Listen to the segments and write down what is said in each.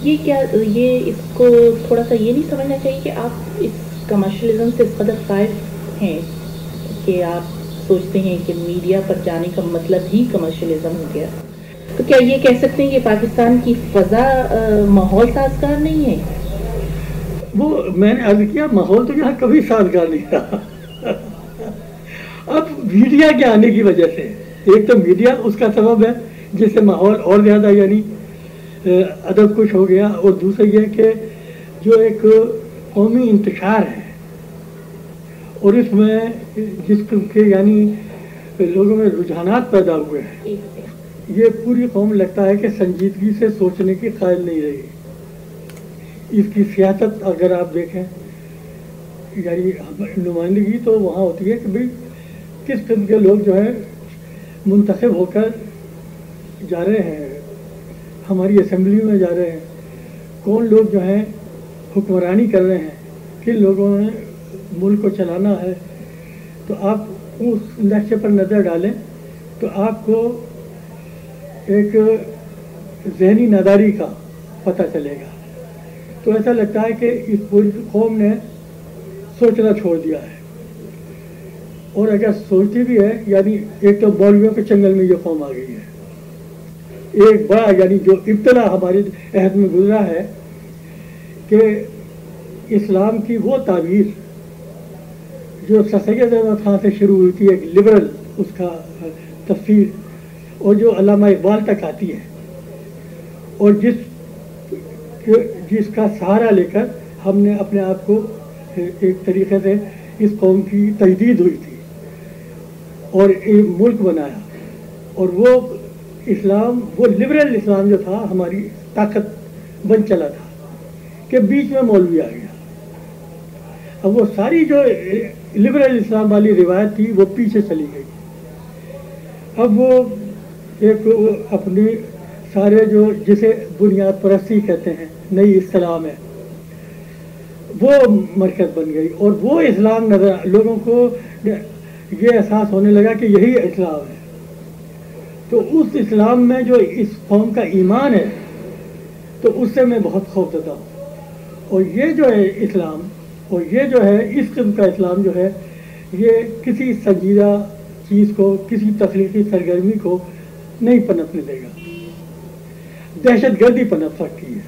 یہ کیا یہ اس کو تھوڑا سا یہ نہیں سمجھنا چاہیے کہ آپ اس کمرشلزم سے اس قدر خائف ہیں کہ آپ سوچتے ہیں کہ میڈیا پر جانے کا مطلب ہی کمرشلزم ہو گیا؟ تو کیا یہ کہہ سکتے ہیں کہ پاکستان کی فضا ماحول سازگار نہیں ہے؟ وہ میں نے عرض کیا ماحول تو یہاں کبھی سازگار نہیں رہا. اب میڈیا کے آنے کی وجہ سے ایک تو میڈیا اس کا سبب ہے جس سے ماحول اور زیادہ یعنی ادب کش ہو گیا، اور دوسرا یہ کہ جو ایک قومی انتشار ہے اور اس میں جس کے یعنی لوگوں میں رجحانات پیدا ہوئے ہیں، یہ پوری قوم لگتا ہے کہ سنجیدگی سے سوچنے کی قائل نہیں رہی. اس کی سیاست اگر آپ دیکھیں یعنی نمائندگی تو وہاں ہوتی ہے کہ بھئی کس قسم کے لوگ جو ہیں منتخب ہو کر جا رہے ہیں، ہماری اسمبلی میں جا رہے ہیں، کون لوگ جو ہیں حکمرانی کر رہے ہیں، کن لوگوں نے ملک کو چلانا ہے. تو آپ اس نقشے پر نظر ڈالیں تو آپ کو ایک ذہنی ناداری کا پتہ چلے گا. تو ایسا لگتا ہے کہ اس پوری قوم نے سوچنا چھوڑ دیا ہے، اور اگر سوچتی بھی ہے یعنی ایک تو مولویوں کے چنگل میں یہ قوم آ گئی ہے. ایک بڑا یعنی جو ابتلا ہمارے عہد میں گزرا ہے کہ اسلام کی وہ تعبیر جو سر سید احمد خان سے شروع ہوئی تھی، ایک لبرل اس کا تفسیر، اور جو علامہ اقبال تک آتی ہے، اور جس کا سہارا لے کر ہم نے اپنے آپ کو ایک طریقے سے اس قوم کی تجدید ہوئی تھی اور ایک ملک بنایا. اور وہ اسلام، وہ لبرل اسلام جو تھا ہماری طاقت بن چلا تھا کہ بیچ میں مولوی آ گیا. اب وہ ساری جو لبرل اسلام والی روایت تھی وہ پیچھے چلی گئی. اب وہ ایک اپنی سارے جو جسے بنیاد پرستی کہتے ہیں، نئی اسلام ہے، وہ مرکز بن گئی، اور وہ اسلام نظر لوگوں کو یہ احساس ہونے لگا کہ یہی اسلام ہے. تو اس اسلام میں جو اس قوم کا ایمان ہے تو اس سے میں بہت خوف زدہ ہوں. اور یہ جو ہے اسلام، اور یہ جو ہے اس قسم کا اسلام جو ہے، یہ کسی سنجیدہ چیز کو، کسی تخلیقی سرگرمی کو نہیں پنپنے دے گا. دہشت گردی پنپ سکتی ہے،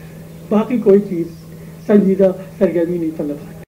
باقی کوئی چیز سنجیدہ سرگرمی نہیں پنپ سکتی.